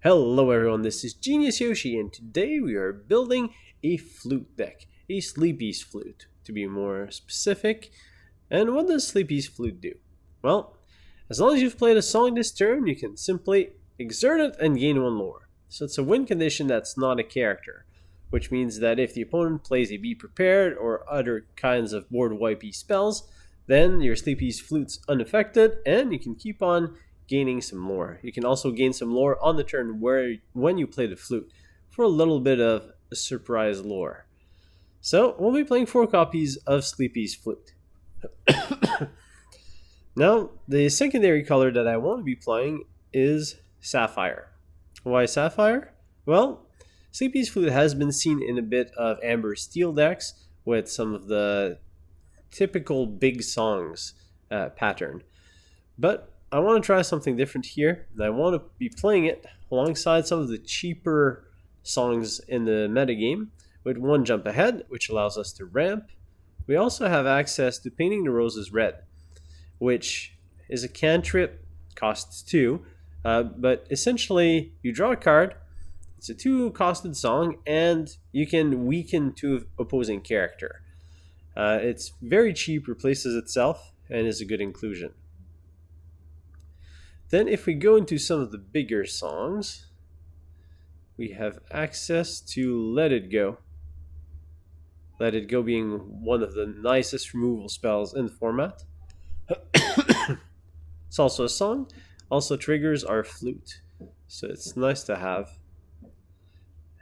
Hello everyone, this is Genius Yoshi, and today we are building a flute deck, a Sleepy's Flute, to be more specific. And what does Sleepy's Flute do? Well, as long as you've played a song this turn, you can simply exert it and gain one lore. So it's a win condition that's not a character, which means that if the opponent plays a Be Prepared or other kinds of board wipey spells, then your Sleepy's Flute's unaffected, and you can keep on gaining some lore. You can also gain some lore on the turn when you play the flute for a little bit of a surprise lore. So we'll be playing 4 copies of Sleepy's Flute. Now, the secondary color that I want to be playing is Sapphire. Why Sapphire? Well, Sleepy's Flute has been seen in a bit of Amber Steel decks with some of the typical big songs pattern. But I want to try something different here, and I want to be playing it alongside some of the cheaper songs in the metagame with 1 jump ahead, which allows us to ramp. We also have access to Painting the Roses Red, which is a cantrip, costs 2, but essentially you draw a card, it's a 2-costed song, and you can weaken 2 opposing character. It's very cheap, replaces itself, and is a good inclusion. Then if we go into some of the bigger songs, we have access to Let It Go. Let It Go being one of the nicest removal spells in the format. It's also a song, also triggers our flute, so it's nice to have.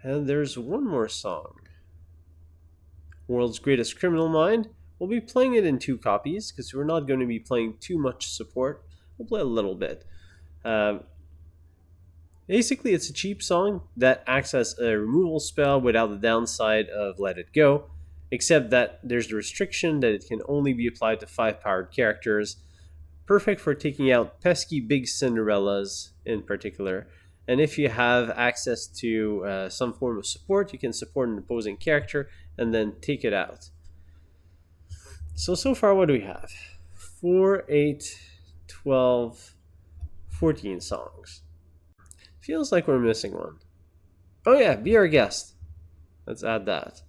And there's one more song. World's Greatest Criminal Mind. We'll be playing it in 2 copies because we're not going to be playing too much support. We'll play a little bit. Basically, it's a cheap song that acts as a removal spell without the downside of Let It Go, except that there's the restriction that it can only be applied to 5-powered characters. Perfect for taking out pesky big Cinderellas in particular. And if you have access to some form of support, you can support an opposing character and then take it out. So far what do we have? 4, 8, 12... 14 songs. Feels like we're missing one. Oh yeah, Be Our Guest. Let's add that.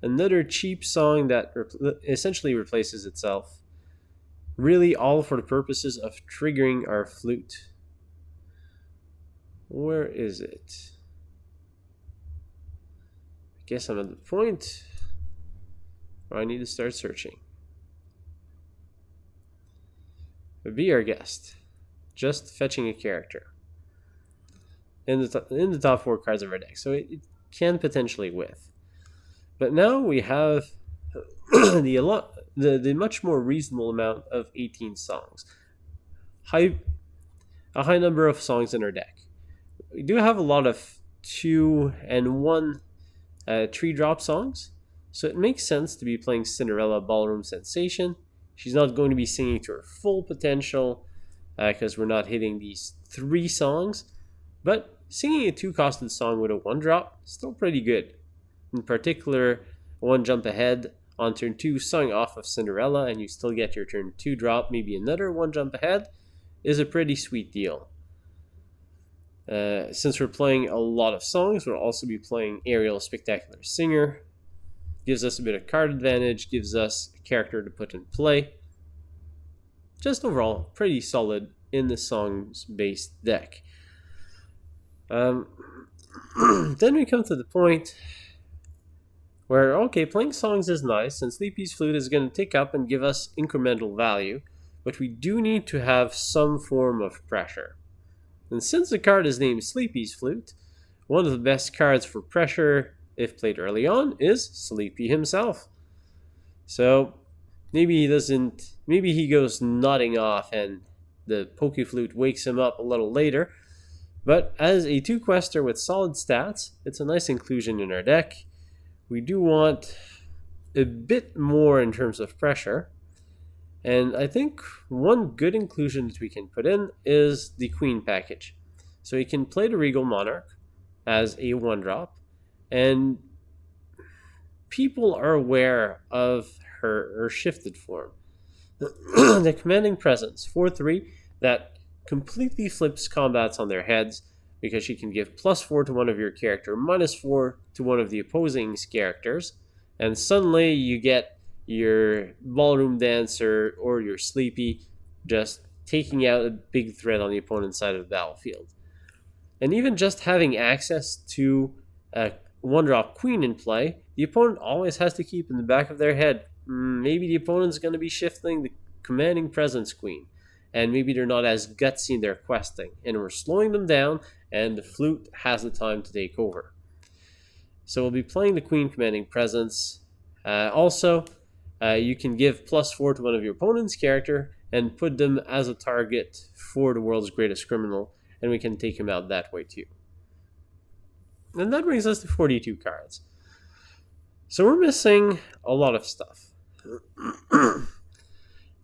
Another cheap song that essentially replaces itself. Really all for the purposes of triggering our flute. Where is it? I guess I'm at the point where I need to start searching. Be Our Guest. Just fetching a character in the top 4 cards of our deck, so it can potentially whiff. But now we have the much more reasonable amount of 18 songs, a high number of songs in our deck. We do have a lot of 2 and 1 tree drop songs, so it makes sense to be playing Cinderella Ballroom Sensation. She's not going to be singing to her full potential, because we're not hitting these 3 songs, but singing a 2-costed song with a 1-drop, still pretty good. In particular, 1 jump ahead on turn 2 sung off of Cinderella, and you still get your turn 2 drop, maybe another 1 jump ahead, is a pretty sweet deal. Since we're playing a lot of songs, we'll also be playing Ariel Spectacular Singer. Gives us a bit of card advantage, gives us a character to put in play. Just overall, pretty solid in the songs-based deck. Then we come to the point where, okay, playing songs is nice, and Sleepy's Flute is going to take up and give us incremental value, but we do need to have some form of pressure. And since the card is named Sleepy's Flute, one of the best cards for pressure, if played early on, is Sleepy himself. So maybe he goes nodding off and the Poke Flute wakes him up a little later. But as a 2-quester with solid stats, it's a nice inclusion in our deck. We do want a bit more in terms of pressure. And I think one good inclusion that we can put in is the Queen package. So you can play the Regal Monarch as a 1-drop, and people are aware of her shifted form. The Commanding Presence, 4/3, that completely flips combats on their heads, because she can give +4 to one of your character, -4 to one of the opposing characters, and suddenly you get your ballroom dancer or your sleepy just taking out a big threat on the opponent's side of the battlefield. And even just having access to a one-drop queen in play, the opponent always has to keep in the back of their head, maybe the opponent's going to be shifting the commanding presence queen, and maybe they're not as gutsy in their questing, and we're slowing them down, and the flute has the time to take over. So we'll be playing the queen commanding presence. You can give +4 to one of your opponent's character and put them as a target for the world's greatest criminal, and we can take him out that way too. And that brings us to 42 cards. So we're missing a lot of stuff.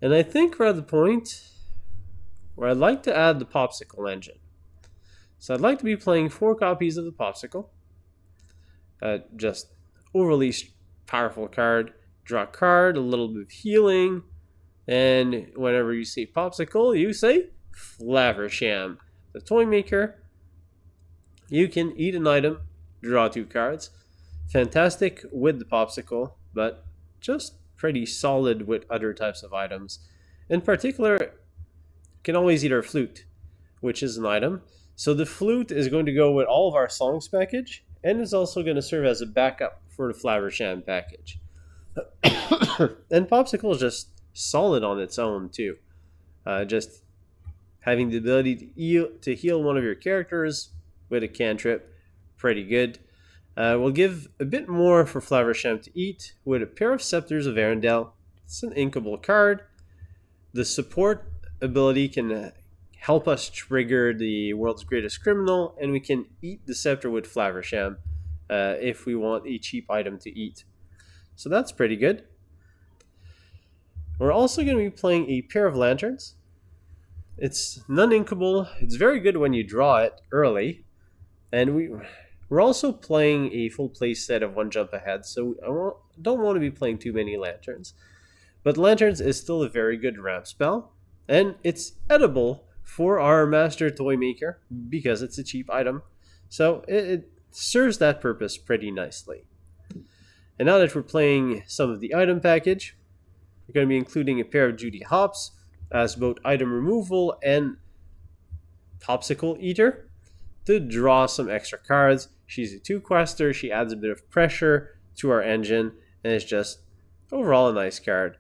And I think we're at the point where I'd like to add the Pawpsicle engine. So I'd like to be playing 4 copies of the Pawpsicle. Just overly powerful card. Draw a card, a little bit of healing, and whenever you say Pawpsicle, you say Flaversham. The toy maker. You can eat an item, draw 2 cards. Fantastic with the Pawpsicle, but just pretty solid with other types of items. In particular, you can always eat our Flute, which is an item. So the Flute is going to go with all of our songs package, and is also going to serve as a backup for the Flaversham package. And Pawpsicle is just solid on its own too. Just having the ability to heal one of your characters with a cantrip, pretty good. We'll give a bit more for Flaversham to eat with a pair of Scepters of Arendelle. It's an inkable card. The support ability can help us trigger the world's greatest criminal, and we can eat the Scepter with Flaversham if we want a cheap item to eat. So that's pretty good. We're also going to be playing a pair of lanterns. It's non-inkable. It's very good when you draw it early. And we're also playing a full play set of 1 jump ahead, so I don't want to be playing too many lanterns. But lanterns is still a very good ramp spell, and it's edible for our master toy maker because it's a cheap item. So it serves that purpose pretty nicely. And now that we're playing some of the item package, we're going to be including a pair of Judy Hops as both item removal and Pawpsicle eater to draw some extra cards. She's a 2-quester, she adds a bit of pressure to our engine, and it's just overall a nice card.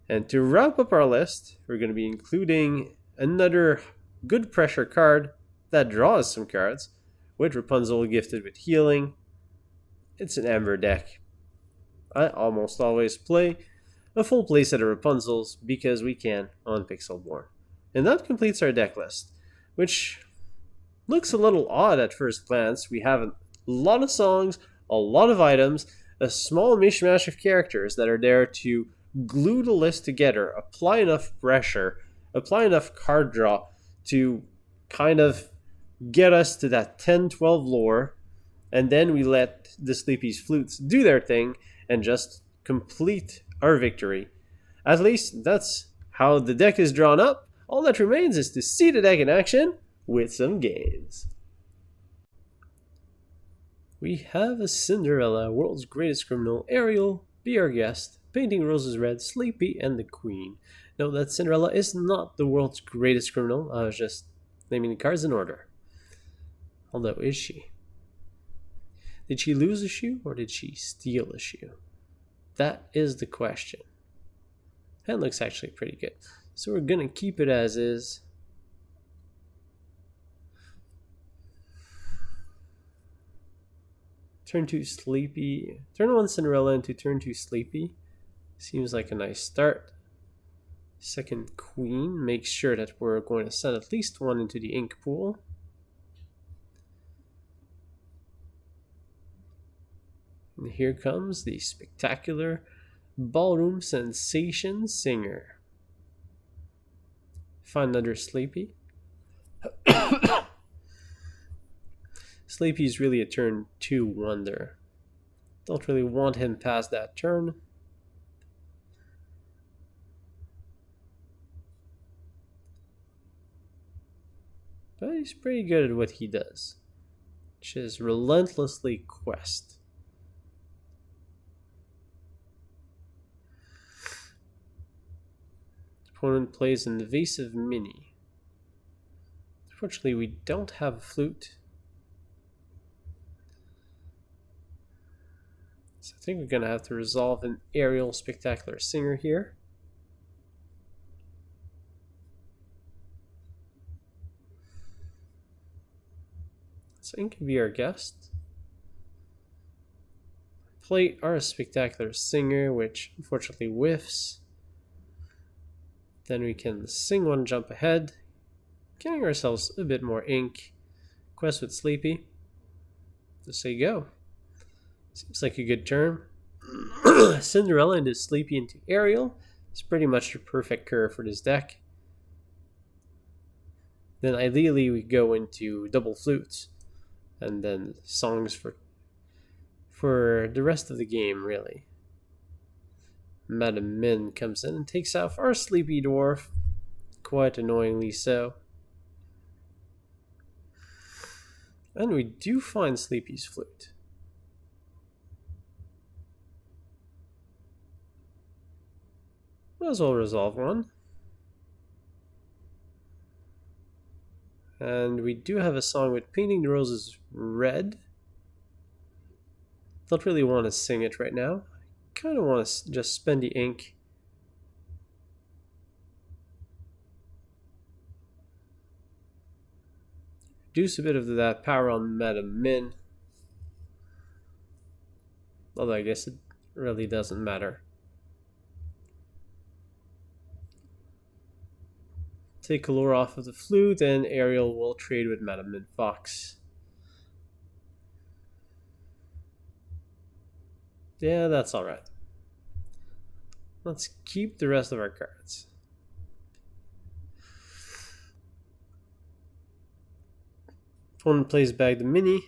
And to wrap up our list, we're going to be including another good pressure card that draws some cards, with Rapunzel gifted with healing. It's an Amber deck. I almost always play a full playset of Rapunzels because we can on Pixelborn. And that completes our deck list, which looks a little odd at first glance. We have a lot of songs, a lot of items, a small mishmash of characters that are there to glue the list together, apply enough pressure, apply enough card draw to kind of get us to that 10-12 lore, and then we let the Sleepy's Flutes do their thing and just complete our victory. At least that's how the deck is drawn up. All that remains is to see the deck in action with some games. We have a Cinderella, World's Greatest Criminal, Ariel, Be Our Guest, Painting Roses Red, Sleepy, and the Queen. Note that Cinderella is not the world's greatest criminal. I was just naming the cards in order. Although, is she? Did she lose a shoe or did she steal a shoe? That is the question. That looks actually pretty good. So we're going to keep it as is. Turn 2 Sleepy. Turn 1 Cinderella into turn 2 Sleepy. Seems like a nice start. Second Queen. Make sure that we're going to send at least one into the ink pool. And here comes the spectacular Ballroom Sensation Singer. Find another Sleepy. Sleepy's really a turn 2 wonder. Don't really want him past that turn. But he's pretty good at what he does, which is relentlessly quest. Opponent plays an evasive mini. Unfortunately, we don't have a flute. So I think we're going to have to resolve an aerial spectacular singer here. So it can be our guest. Play our spectacular singer, which unfortunately whiffs. Then we can sing one jump ahead, getting ourselves a bit more ink. Quest with Sleepy. Just say go. Seems like a good turn. Cinderella into Sleepy into Ariel. It's pretty much the perfect curve for this deck. Then ideally we go into double flutes. And then songs for the rest of the game, really. Madam Min comes in and takes off our Sleepy Dwarf. Quite annoyingly so. And we do find Sleepy's flute. Might as well resolve one. And we do have a song with Painting the Roses Red. Don't really want to sing it right now. Kind of want to just spend the ink. Reduce a bit of that power on Madam Min. Although I guess it really doesn't matter. Take Allure off of the flute, and Ariel will trade with Madam Min Fox. Yeah, that's alright. Let's keep the rest of our cards. Opponent plays back the mini.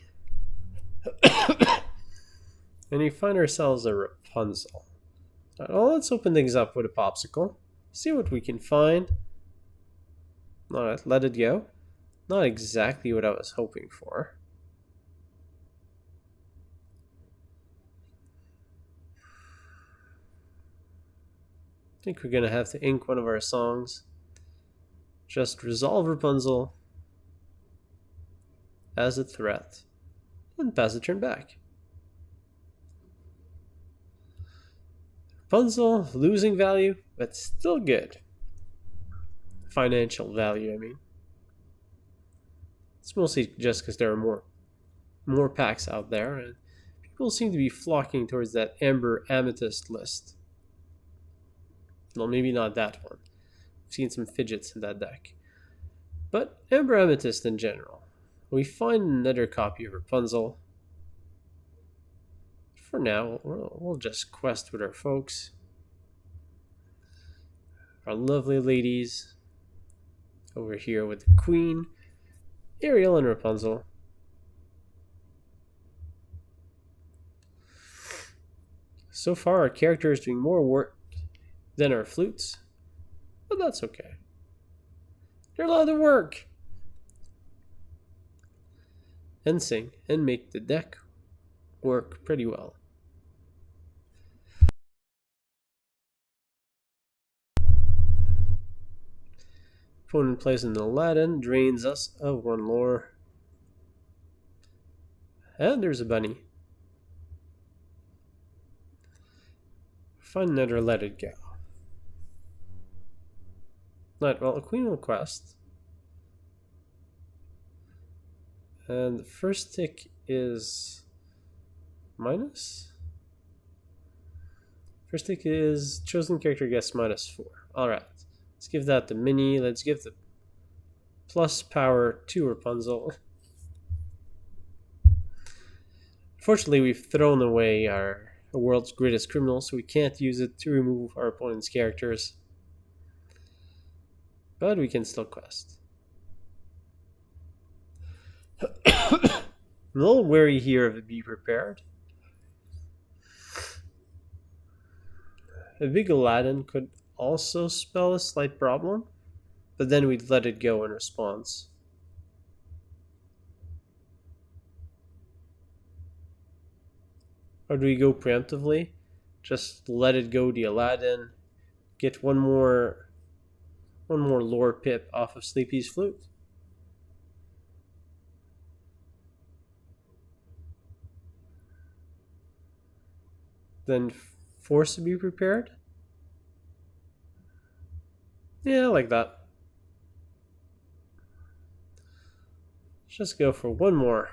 And we find ourselves a Rapunzel. Alright, well, let's open things up with a Pawpsicle. See what we can find. Alright, let it go. Not exactly what I was hoping for. I think we're going to have to ink one of our songs. Just resolve Rapunzel as a threat and pass the turn back. Rapunzel losing value, but still good. Financial value, I mean. It's mostly just because there are more packs out there, and people seem to be flocking towards that Amber Amethyst list. Well, maybe not that one. I've seen some fidgets in that deck. But Amber Amethyst in general. We find another copy of Rapunzel. For now, we'll just quest with our folks. Our lovely ladies. Over here with the Queen, Ariel, and Rapunzel. So far, our character is doing more work than our flutes, but that's okay. They're allowed to work and sing and make the deck work pretty well. Opponent plays an Aladdin, drains us of one lore. And there's a bunny. Find another Let It Go. Right, well, a Queen will quest. And the first tick is minus? First tick is chosen character gets -4. Alright. Let's give that the mini. Let's give the plus power to Rapunzel. Unfortunately, we've thrown away our world's greatest criminal, so we can't use it to remove our opponent's characters. But we can still quest. I'm a little wary here of Be Prepared. A big Aladdin could also spell a slight problem, but then we'd let it go in response. Or do we go preemptively? Just let it go the Aladdin. Get one more lore pip off of Sleepy's Flute. Then force to be prepared? Yeah, I like that. Let's just go for one more.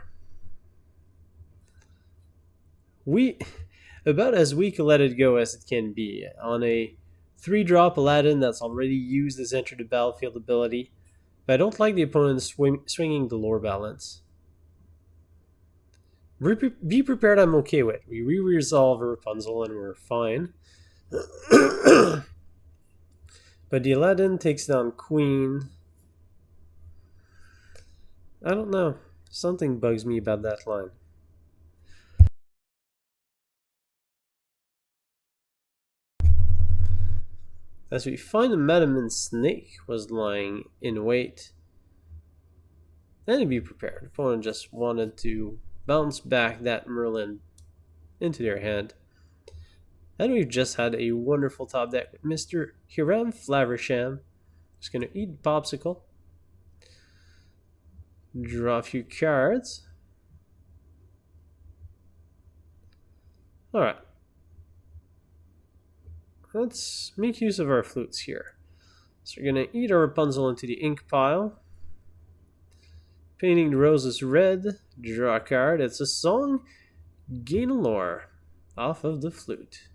About as weak a let it go as it can be. On a 3-drop Aladdin that's already used his enter the battlefield ability, but I don't like the opponent swinging the lore balance. Be prepared, I'm okay with. We re-resolve Rapunzel and we're fine. But the Aladdin takes down Queen. I don't know. Something bugs me about that line. As we find a Madam Snake was lying in wait. And be prepared. The opponent just wanted to bounce back that Merlin into their hand. And we've just had a wonderful top deck with Mr. Hiram Flaversham. Just going to eat Pawpsicle. Draw a few cards. Alright. Let's make use of our flutes here. So we're going to eat our Rapunzel into the ink pile. Painting the Roses red. Draw a card. It's a song. Gain a lore off of the flute.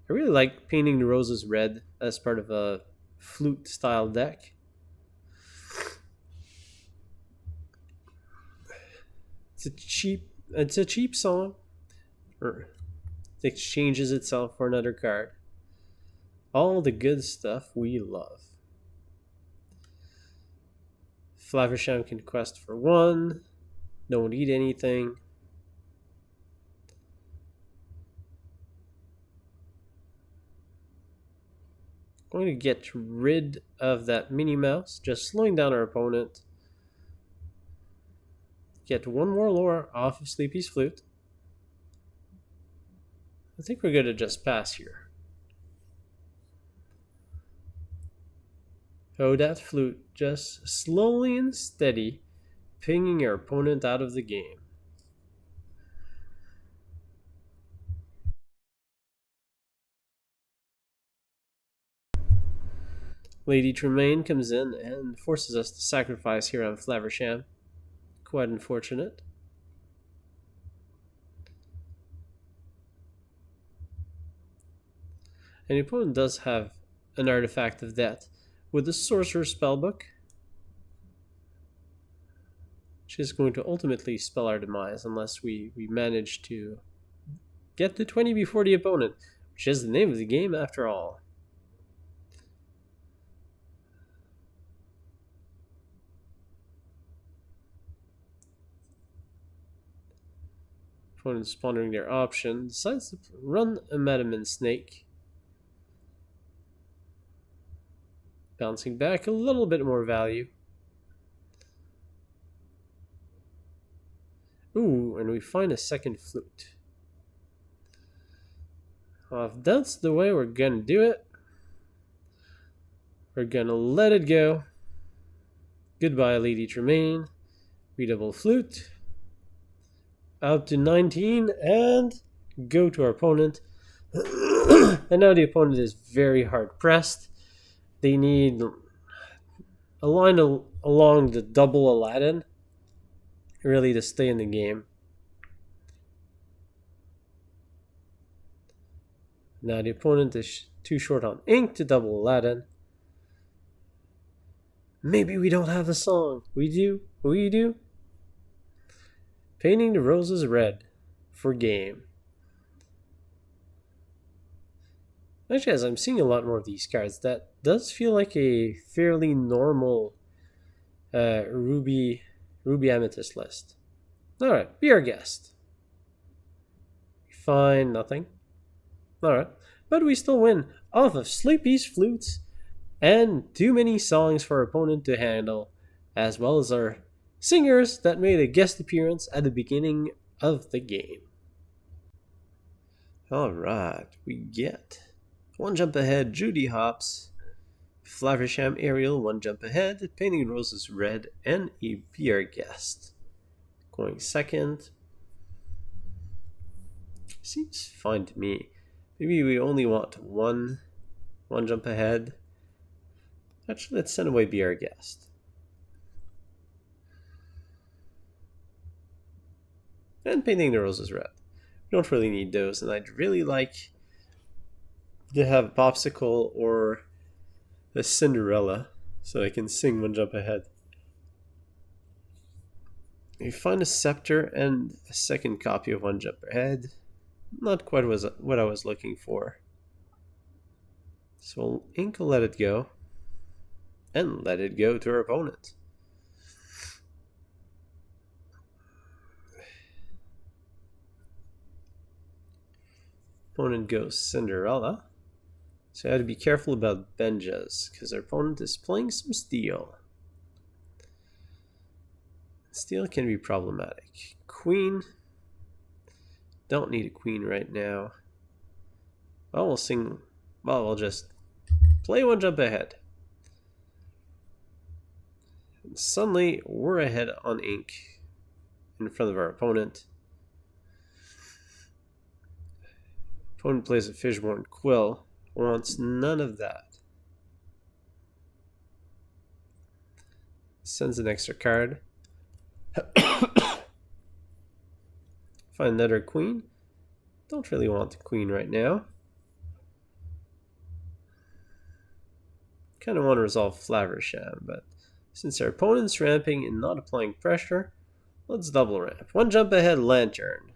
I really like Painting the Roses red as part of a flute style deck. It's a cheap song. It exchanges itself for another card. All the good stuff we love. Flaversham can quest for 1. Don't eat anything. Going to get rid of that Minnie Mouse, just slowing down our opponent. Get one more lore off of Sleepy's Flute. I think we're going to just pass here. Oh, that flute, just slowly and steady, pinging our opponent out of the game. Lady Tremaine comes in and forces us to sacrifice Hiram Flaversham. Quite unfortunate. And the opponent does have an artifact of death with the Sorcerer's Spellbook, which is going to ultimately spell our demise unless we manage to get to 20 before the opponent, which is the name of the game after all. Opponent's pondering their option, decides to run a Madam Snake. Bouncing back a little bit more value. Ooh, and we find a second flute. Well, if that's the way we're gonna do it, we're gonna let it go. Goodbye, Lady Tremaine. Readable flute. Up to 19 and go to our opponent. And now the opponent is very hard pressed. They need a line along the double Aladdin really to stay in the game. Now the opponent is too short on ink to double Aladdin. Maybe we don't have a song. We do. We do. Painting the Roses red for game. Actually, as I'm seeing a lot more of these cards, that does feel like a fairly normal Ruby Amethyst list. Alright, be our guest. Fine, nothing. Alright, but we still win off of Sleepy's Flutes and too many songs for our opponent to handle, as well as our singers that made a guest appearance at the beginning of the game. Alright, we get One Jump Ahead, Judy Hopps, Flaversham Ariel, One Jump Ahead, Painting Roses Red, and a Be Our Guest. Going second. Seems fine to me. Maybe we only want one jump ahead. Actually, let's send away Be Our Guest. And Painting the Roses Red. We don't really need those, and I'd really like to have Pawpsicle or a Cinderella so I can sing One Jump Ahead. We find a Scepter and a second copy of One Jump Ahead. Not quite what I was looking for. So we'll ink Let It Go and let it go to our opponent. Opponent goes Cinderella. So I have to be careful about Benjas because our opponent is playing some steel. Steel can be problematic. Queen. Don't need a queen right now. Well, we'll sing. Well, we'll just play One Jump Ahead. And suddenly, we're ahead on ink in front of our opponent. Opponent plays a Fishborn Quill. Wants none of that. Sends an extra card. Find another queen. Don't really want the queen right now. Kind of want to resolve Flaversham, but since our opponent's ramping and not applying pressure, let's double ramp. One Jump Ahead Lantern.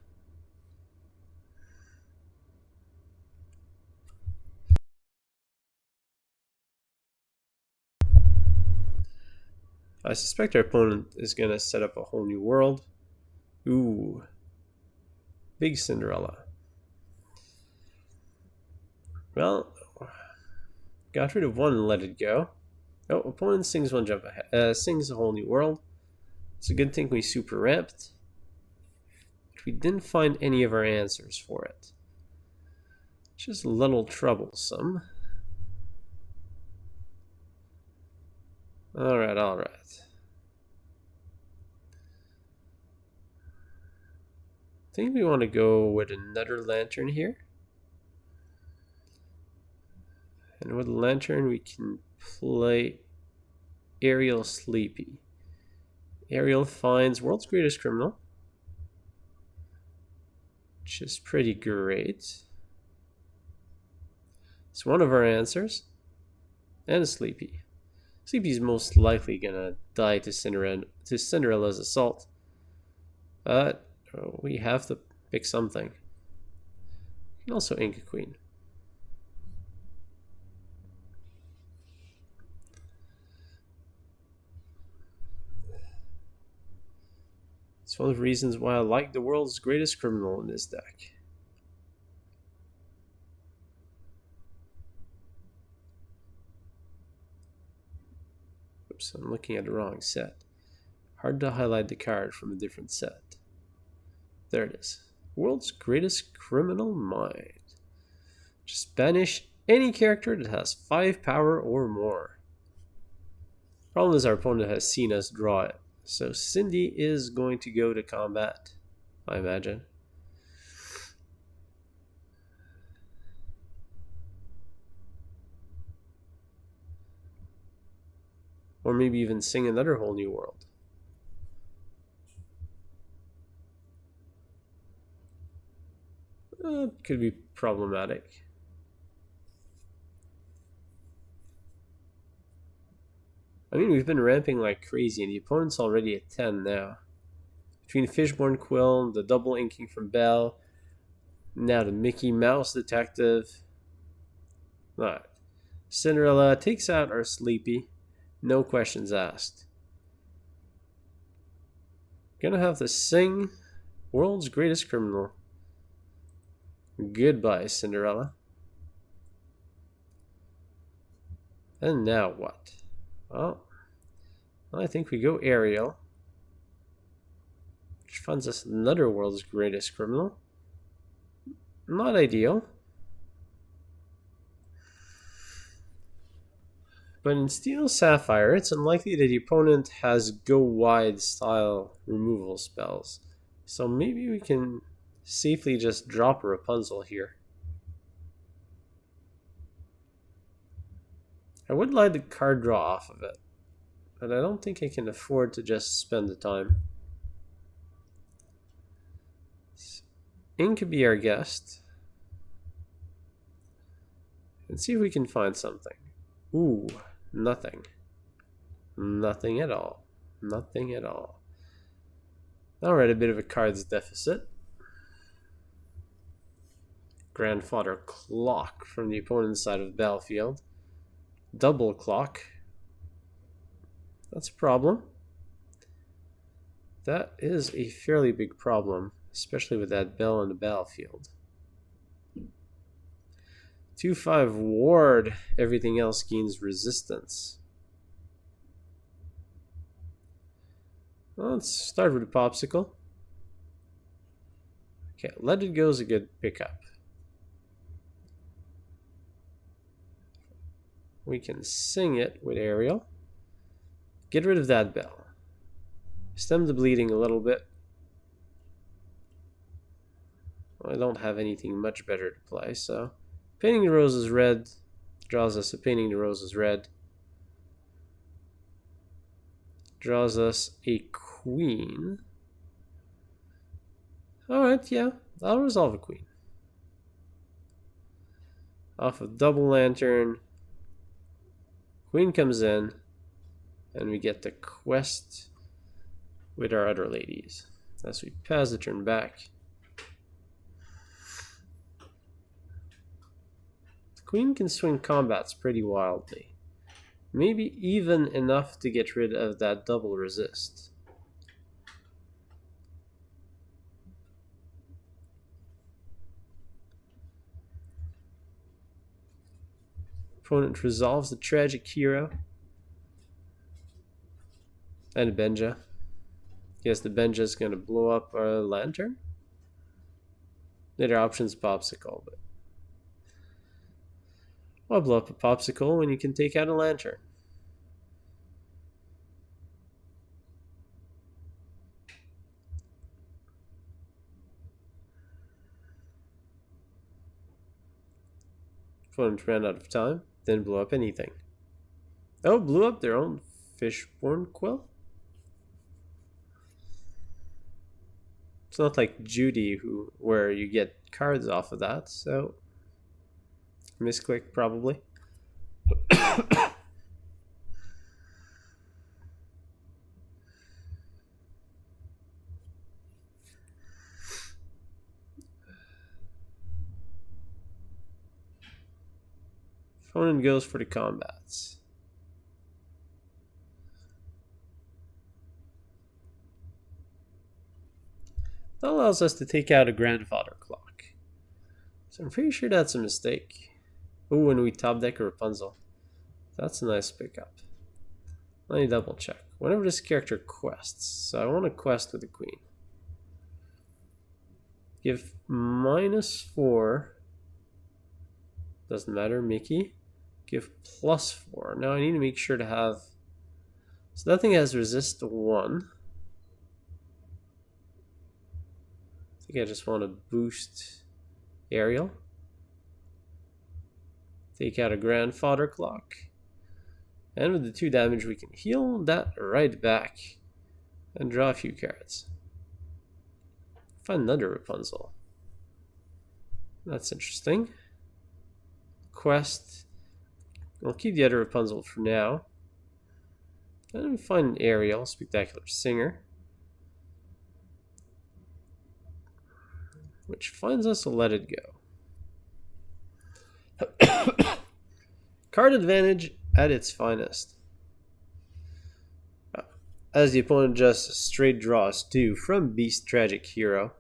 I suspect our opponent is going to set up a whole new world. Ooh. Big Cinderella. Well, got rid of one and let it go. Oh, opponent sings One Jump Ahead. Sings a whole new world. It's a good thing we super ramped. But we didn't find any of our answers for it. Just a little troublesome. Alright. I think we want to go with another lantern here. And with the lantern we can play Ariel Sleepy. Ariel finds World's Greatest Criminal, which is pretty great. It's one of our answers. And Sleepy. Sleepy's most likely gonna die to Cinderella's assault. But we have to pick something. We can also ink a queen. It's one of the reasons why I like the World's Greatest Criminal in this deck. Oops, I'm looking at the wrong set. Hard to highlight the card from a different set. There it is. World's Greatest Criminal Mind. Just banish any character that has 5 power or more. Problem is our opponent has seen us draw it. So Cindy is going to go to combat, I imagine. Or maybe even sing another whole new world. Could be problematic. I mean, we've been ramping like crazy, and the opponent's already at 10 now. Between Fishborn Quill, the double inking from Belle, now the Mickey Mouse Detective. Alright. Cinderella takes out our Sleepy. No questions asked. Gonna have to sing World's Greatest Criminal. Goodbye, Cinderella. And now what? Well, I think we go Ariel. which finds us another world's greatest criminal. Not ideal. But in Steel Sapphire, it's unlikely that the opponent has go wide style removal spells. So maybe we can safely just drop a Rapunzel here. I would like the card draw off of it, but I don't think I can afford to just spend the time. Ink could be our guest. And see if we can find something. Ooh, nothing. Nothing at all. Nothing at all. Alright, a bit of a cards deficit. Grandfather Clock from the opponent's side of the battlefield. Double Clock. That's a problem. That is a fairly big problem, especially with that bell on the battlefield. 2/5 ward, everything else gains resistance. Well, let's start with a Pawpsicle. Okay, Let It Go is a good pickup. We can sing it with Ariel. Get rid of that bell. Stem the bleeding a little bit. Well, I don't have anything much better to play, so Painting the Roses red draws us a Painting the Roses red. Draws us a queen. Alright, yeah, I'll resolve a queen. Off of Double Lantern. Queen comes in, and we get the quest with our other ladies. As we pass the turn back. Queen can swing combats pretty wildly. Maybe even enough to get rid of that double resist. Opponent resolves the Tragic Hero. And a Benja. Yes, the Benja is going to blow up our Lantern. Later options Pawpsicle, but I'll blow up a Pawpsicle when you can take out a Lantern. Opponent ran out of time, then blew up anything. Oh, blew up their own Fishborn Quill? It's not like Judy, where you get cards off of that, so misclick probably. Opponent goes for the combats. That allows us to take out a Grandfather Clock. So I'm pretty sure that's a mistake. Oh, and we top deck a Rapunzel. That's a nice pickup. Let me double check. Whenever this character quests, so I want to quest with the Queen. Give -4. Doesn't matter, Mickey. Give +4. Now I need to make sure to have. So that thing has resist 1. I think I just want to boost Ariel. Take out a Grandfather Clock. And with the 2 damage, we can heal that right back and draw a few cards. Find another Rapunzel. That's interesting. Quest. I'll keep the other Rapunzel for now. And we find an Ariel, Spectacular Singer. Which finds us a Let It Go. Card advantage at its finest. As the opponent just straight draws 2 from Beast Tragic Hero.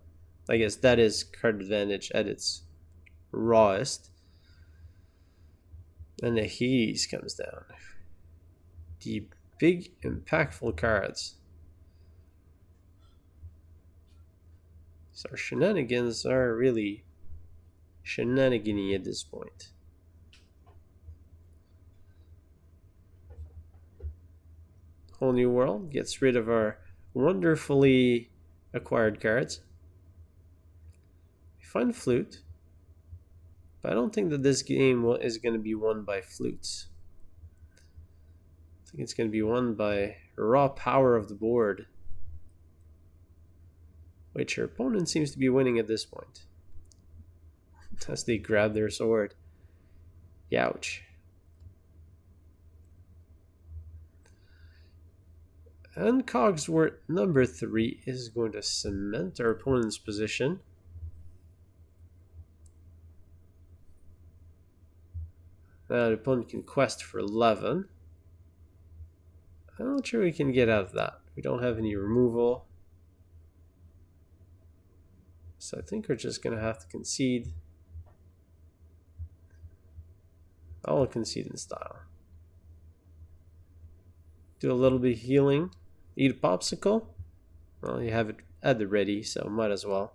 I guess that is card advantage at its rawest. And the Hades comes down. The big impactful cards. So our shenanigans are really shenanigany at this point. Whole new world gets rid of our wonderfully acquired cards. We find Flute, but I don't think that this game is going to be won by flutes. I think it's going to be won by raw power of the board, which your opponent seems to be winning at this point. As they grab their sword. Youch. And Cogsworth number 3 is going to cement our opponent's position. Now the opponent can quest for 11. I'm not sure we can get out of that. We don't have any removal. So I think we're just going to have to concede. I'll concede in style. Do a little bit of healing. Eat a Pawpsicle. Well, you have it at the ready, so might as well.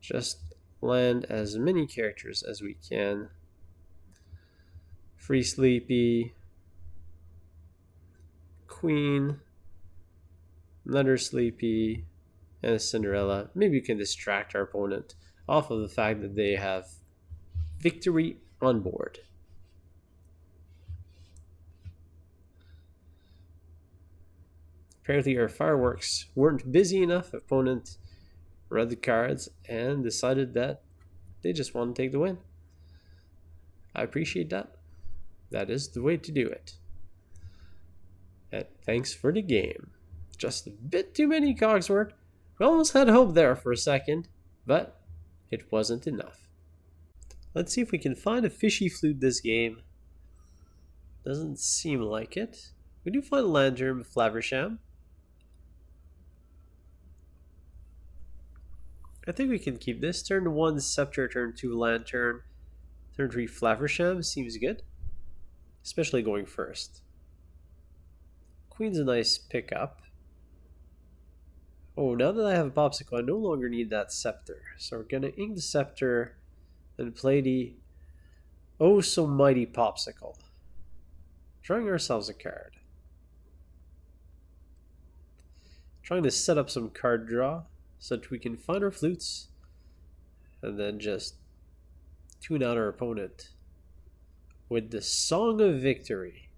Just land as many characters as we can. Free Sleepy. Queen. Another Sleepy. And a Cinderella. Maybe we can distract our opponent off of the fact that they have victory on board. Apparently our fireworks weren't busy enough. Opponent read the cards and decided that they just want to take the win. I appreciate that. That is the way to do it. And thanks for the game. Just a bit too many Cogsworth. We almost had hope there for a second, but it wasn't enough. Let's see if we can find a fishy flute this game. Doesn't seem like it. We do find a Hiram Flaversham. I think we can keep this. Turn 1 Scepter, turn 2 Lantern, turn 3 Flaversham seems good. Especially going first. Queen's a nice pickup. Oh, now that I have a Pawpsicle, I no longer need that Scepter. So we're going to ink the Scepter and play the oh so mighty Pawpsicle. Drawing ourselves a card. Trying to set up some card draw so that we can find our flutes and then just tune out our opponent with the Song of Victory.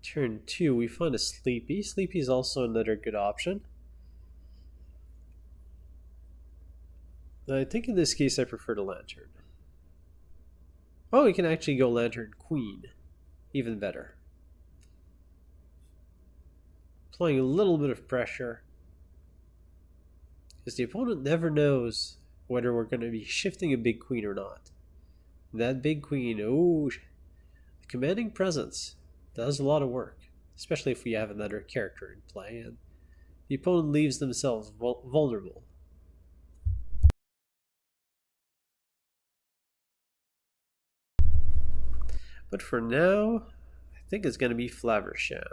Turn 2, we find a Sleepy. Sleepy is also another good option. I think in this case I prefer the Lantern. Oh, we can actually go Lantern Queen. Even better. Applying a little bit of pressure. Because the opponent never knows whether we're going to be shifting a big queen or not. That big queen, oh, the commanding presence does a lot of work. Especially if we have another character in play and the opponent leaves themselves vulnerable. But for now, I think it's going to be Flaversham.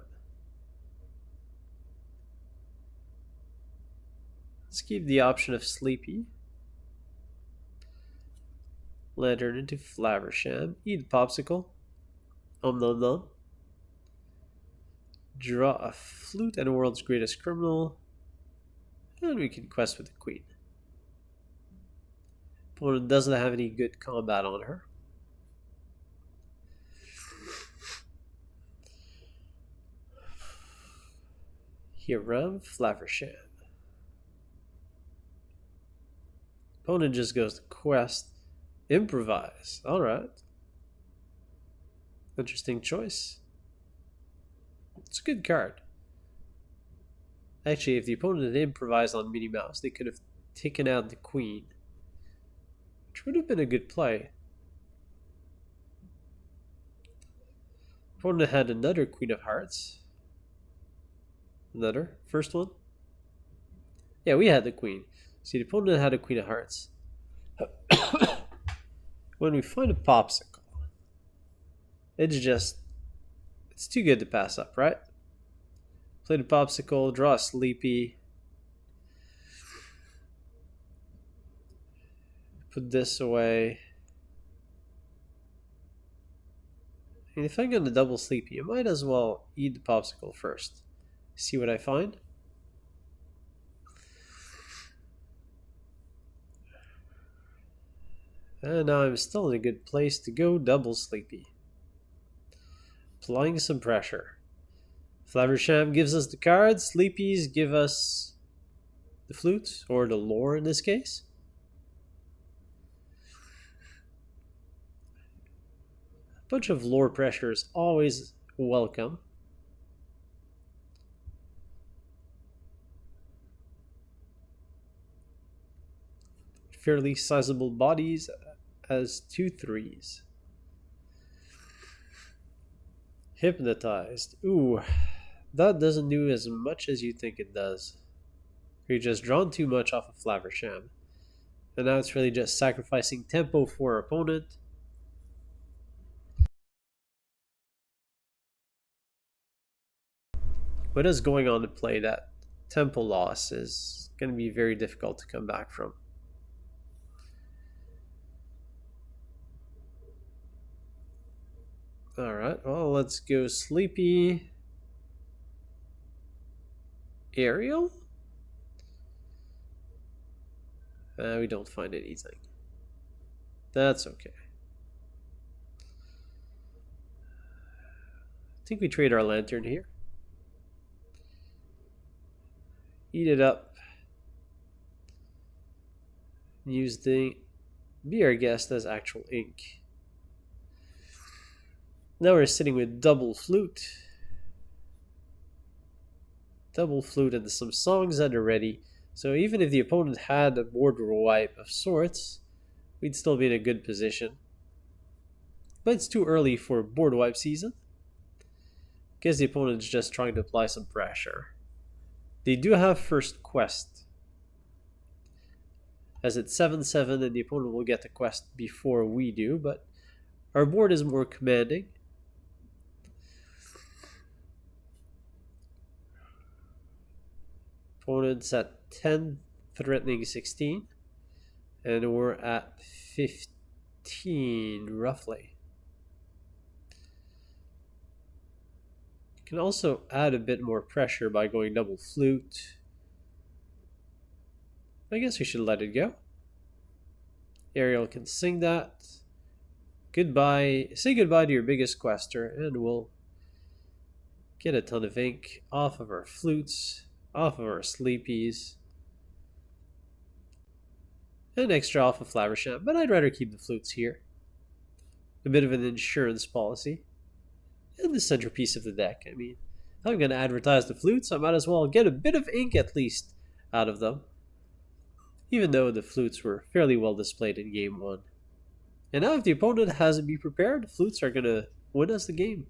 Let's keep the option of Sleepy. Lantern into Flaversham. Eat a Pawpsicle. Nom nom. Draw a Flute and a World's Greatest Criminal. And we can quest with the Queen. Opponent doesn't have any good combat on her. Hiram Flaversham. Opponent just goes to quest. Improvise. Alright. Interesting choice. It's a good card. Actually, if the opponent had improvised on Minnie Mouse, they could have taken out the Queen. Which would have been a good play. Opponent had another Queen of Hearts. Another. First one. Yeah, we had the Queen. See, the opponent had a Queen of Hearts. When we find a Pawpsicle, it's too good to pass up, right? Play the Pawpsicle, draw a Sleepy. Put this away. And if I'm going to double sleepy, I might as well eat the Pawpsicle first. See what I find. And now I'm still in a good place to go double sleepy. Applying some pressure. Flaversham gives us the cards. Sleepies give us the flute, or the lore in this case. A bunch of lore pressure is always welcome. Fairly sizable bodies as 2 3s. Hypnotized. Ooh, that doesn't do as much as you think it does. You're just drawn too much off of Flaversham. And now it's really just sacrificing tempo for our opponent. With us going on to play, that tempo loss is going to be very difficult to come back from. Alright, well, let's go sleepy. Aerial? We don't find anything. That's okay. I think we trade our lantern here. Eat it up. Use the Be Our Guest as actual ink. Now we're sitting with double flute. Double flute and some songs that are ready. So even if the opponent had a board wipe of sorts, we'd still be in a good position. But it's too early for board wipe season. Guess the opponent's just trying to apply some pressure. They do have first quest. As it's 7-7 and the opponent will get the quest before we do, but our board is more commanding. Opponent's at 10, threatening 16, and we're at 15 roughly. You can also add a bit more pressure by going double flute. I guess we should let it go. Ariel can sing that. Goodbye. Say goodbye to your biggest quester, and we'll get a ton of ink off of our flutes, off of our sleepies, and extra off of Flaversham, but I'd rather keep the flutes here. A bit of an insurance policy. And the centerpiece of the deck. I mean, I'm going to advertise the flutes, I might as well get a bit of ink at least out of them. Even though the flutes were fairly well displayed in game 1. And now if the opponent hasn't been prepared, the flutes are going to win us the game.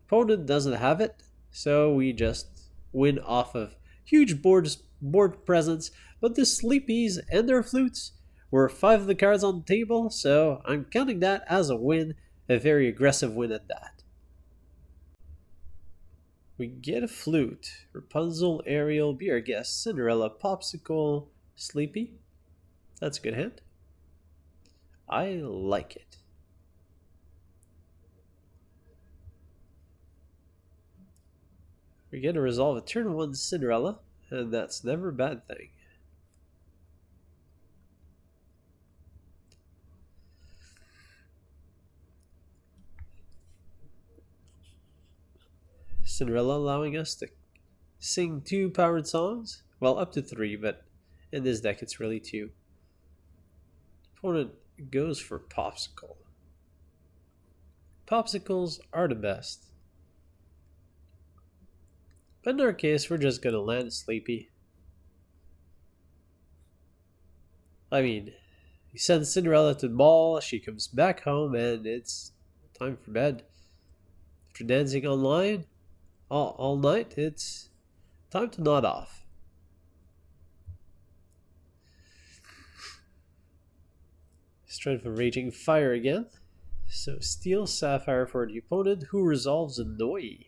Opponent doesn't have it, so we just win off of huge board presence. But the sleepies and their flutes were 5 of the cards on the table, so I'm counting that as a win. A very aggressive win at that. We get a flute. Rapunzel, Ariel, Be Our Guest, Cinderella, Pawpsicle, Sleepy. That's a good hand. I like it. We're going to resolve a turn 1 Cinderella, and that's never a bad thing. Cinderella allowing us to sing 2 powered songs. Well, up to 3, but in this deck it's really 2. Opponent goes for Pawpsicle. Pawpsicles are the best. But in our case, we're just going to land Sleepy. I mean, he sends Cinderella to the ball, she comes back home, and it's time for bed. After dancing online all night, it's time to nod off. Strength of Raging Fire again. So Steel Sapphire for the opponent, who resolves Annoy.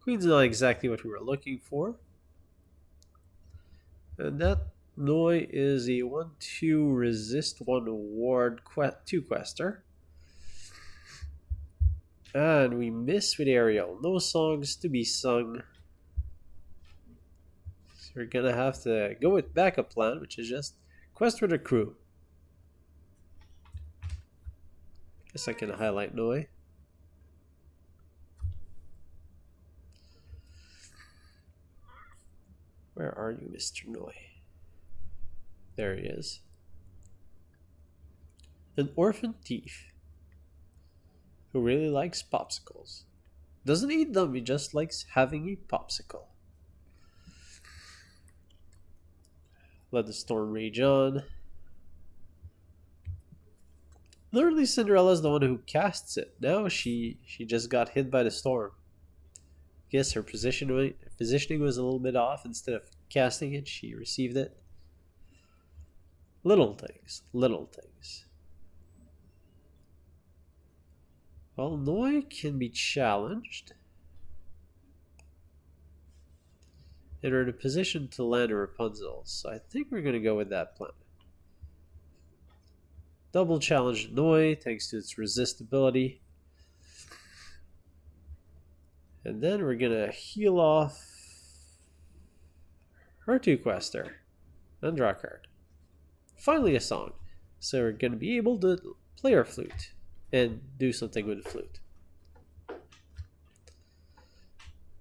Queen's not exactly what we were looking for. And that Noi is a 1-2 resist 1 ward 2 quester. And we miss with Ariel. No songs to be sung. So we're gonna have to go with backup plan, which is just quest for the crew. Guess I can highlight Noi. Where are you, Mr. Noi? There he is. An orphan thief who really likes popsicles. Doesn't eat them, he just likes having a popsicle. Let the storm rage on. Literally, Cinderella's the one who casts it. Now she just got hit by the storm. Guess her positioning was a little bit off. Instead of casting it, she received it. Little things, little things. Well, Noi can be challenged. And we're in a position to land a Rapunzel, so I think we're going to go with that plan. Double challenge Noi thanks to its resist ability. And then we're going to heal off her 2 quester and draw a card. Finally a song. So we're going to be able to play our flute and do something with the flute.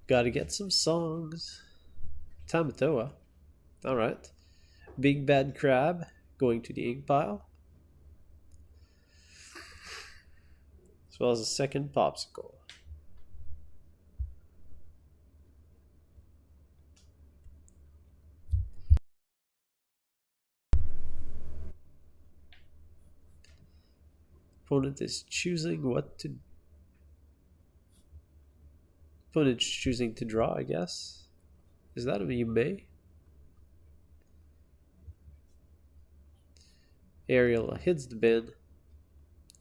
Gotta get some songs. Tamatoa. Alright. Big Bad Crab going to the ink pile. As well as a second Pawpsicle. Opponent is choosing what to... Opponent's choosing to draw, I guess. Is that a you may? Ariel hits the bin.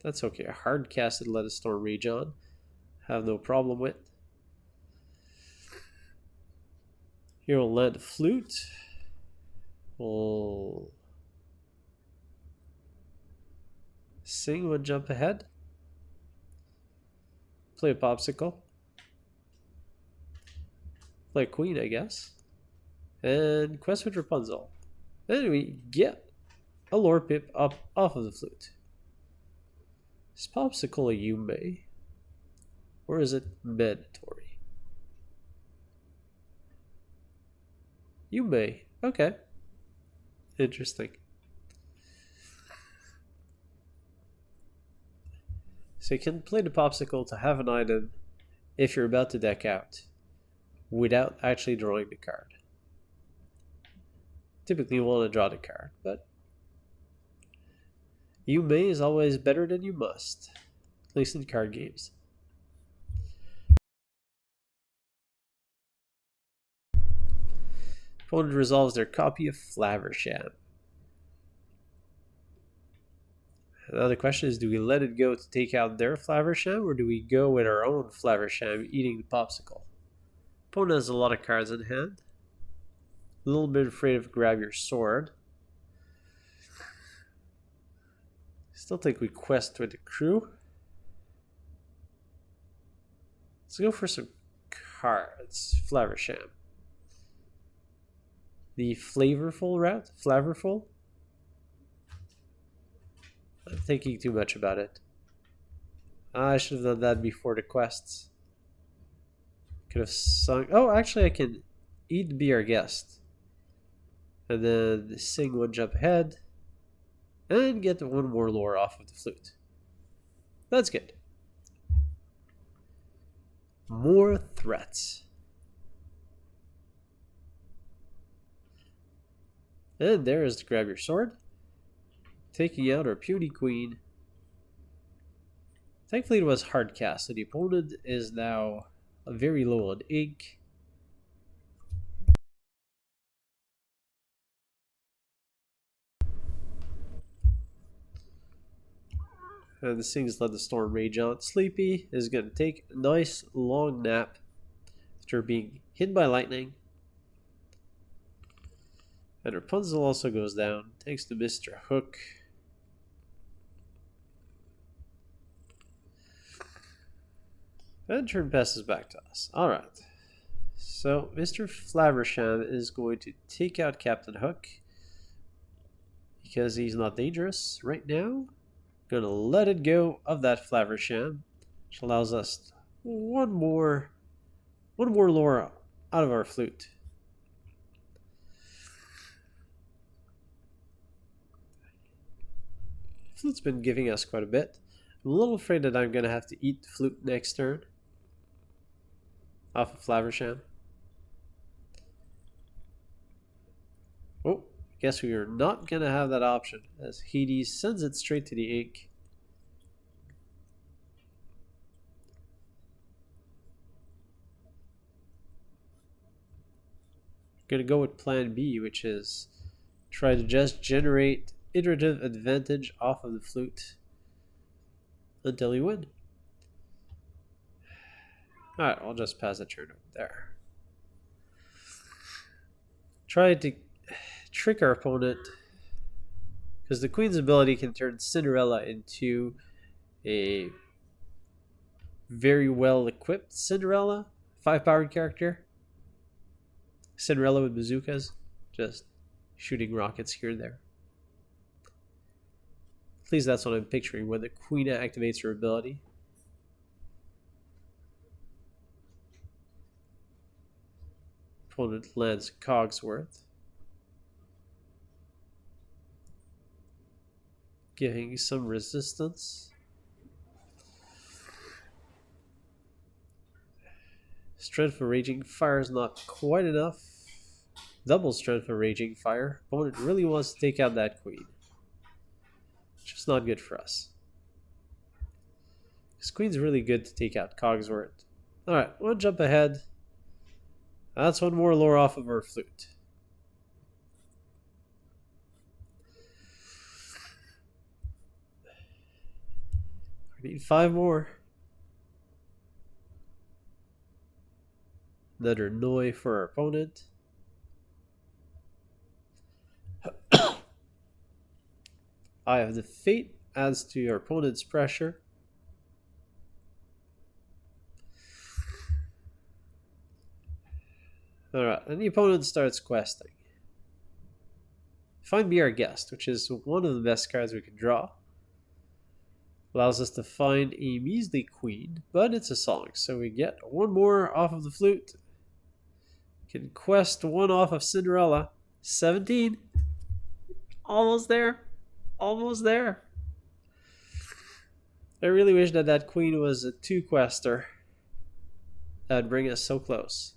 That's okay. A hard casted Let a Storm Rage on. Have no problem with. Here we'll land a Flute. We'll sing one jump ahead. Play a Pawpsicle. Play a Queen, I guess. And quest with Rapunzel. Then we get a lore pip up off of the Flute. Is Pawpsicle a you may? Or is it mandatory? You may. Okay. Interesting. So you can play the Pawpsicle to have an item if you're about to deck out without actually drawing the card. Typically you want to draw the card, but you may is always better than you must, at least in card games. Opponent resolves their copy of Flaversham. Now the question is, do we let it go to take out their Flaversham, or do we go with our own Flaversham eating the Pawpsicle? Opponent has a lot of cards in hand. A little bit afraid of grab your sword. Still think we quest with the crew. Let's go for some cards. Flaversham. The flavorful route? Flavorful? I'm thinking too much about it. I should have done that before the quests. Could have sung. Oh, actually, I can eat Be Our Guest. And then sing one jump ahead. And get one more lore off of the Flute. That's good. More threats. And there is to grab your sword. Taking out our puny queen. Thankfully it was hard cast, so the opponent is now very low on ink. And the sings Let the Storm Rage on. Sleepy is going to take a nice long nap. after being hit by lightning. And Rapunzel also goes down, thanks to Mr. Hook. And turn passes back to us. Alright. So, Mr. Flaversham is going to take out Captain Hook because he's not dangerous right now. Gonna let it go of that Flaversham, which allows us one more lore out of our flute. Flute's been giving us quite a bit. I'm a little afraid that I'm gonna have to eat the flute next turn off of Flaversham. Oh, guess we are not gonna have that option as Hades sends it straight to the ink. Gonna go with plan B, which is try to just generate iterative advantage off of the flute until you win. Alright, I'll just pass the turn over there. Try to trick our opponent because the Queen's ability can turn Cinderella into a very well equipped Cinderella, 5-powered character. Cinderella with bazookas, just shooting rockets here and there. At least that's what I'm picturing when the Queen activates her ability. Opponent lands Cogsworth, giving some resistance. Strength for Raging Fire is not quite enough. Double Strength for Raging Fire. Opponent really wants to take out that Queen. Just not good for us. This Queen's really good to take out Cogsworth. Alright, one jump ahead. That's one more lore off of our flute. We need 5 more. Another Noi for our opponent. Eye of the Fate adds to your opponent's pressure. Alright, and the opponent starts questing. Find Be Our Guest, which is one of the best cards we can draw. Allows us to find a measly Queen, but it's a song, so we get one more off of the flute. Can quest one off of Cinderella. 17. Almost there. Almost there. I really wish that that Queen was a 2-quester. That would bring us so close.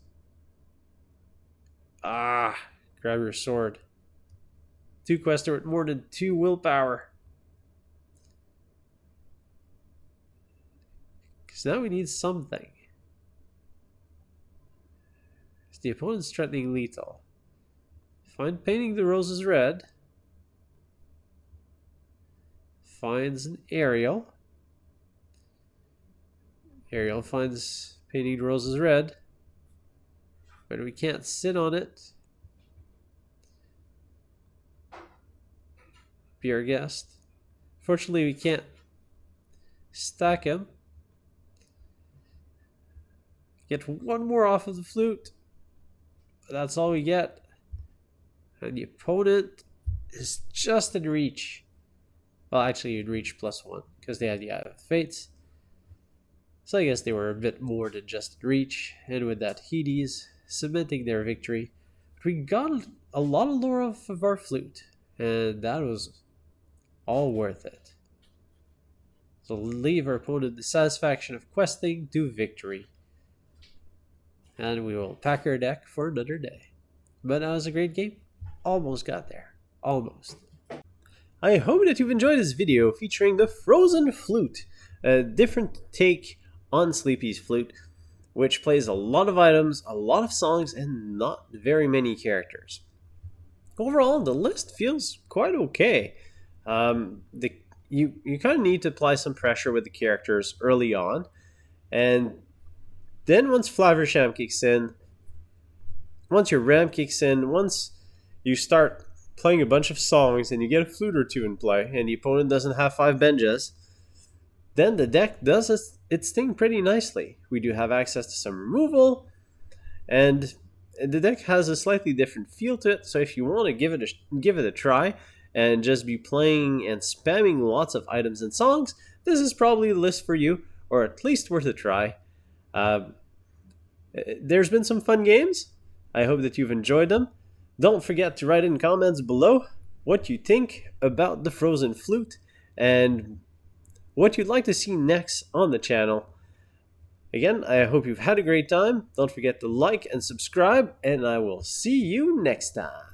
Ah, grab your sword. 2-quester with more than 2 willpower. Because now we need something. Is the opponent's threatening lethal? Find Painting the Roses Red. Finds an Ariel. Ariel finds Painting the Roses Red. But we can't sit on it. Be Our Guest. Fortunately, we can't stack him. Get one more off of the flute. That's all we get. And the opponent is just in reach. Well, actually, you'd reach +1 because they had the Eye of Fates. So I guess they were a bit more than just in reach. And with that, Hades cementing their victory. We got a lot of lore off of our flute, and that was all worth it. So leave our opponent the satisfaction of questing to victory. And we will pack our deck for another day. But that was a great game. Almost got there. Almost. I hope that you've enjoyed this video featuring the Frozen Flute, a different take on Sleepy's flute, which plays a lot of items, a lot of songs, and not very many characters. Overall, the list feels quite okay. You kind of need to apply some pressure with the characters early on, and Then once Flaversham kicks in, once your RAM kicks in, once you start playing a bunch of songs and you get a flute or two in play and the opponent doesn't have 5 Benjas, then the deck does its thing pretty nicely. We do have access to some removal, and the deck has a slightly different feel to it, so if you want to give it a try and just be playing and spamming lots of items and songs, this is probably the list for you, or at least worth a try. There's been some fun games. I hope that you've enjoyed them. Don't forget to write in comments below what you think about the Frozen Flute and what you'd like to see next on the channel. Again, I hope you've had a great time. Don't forget to like and subscribe, and I will see you next time.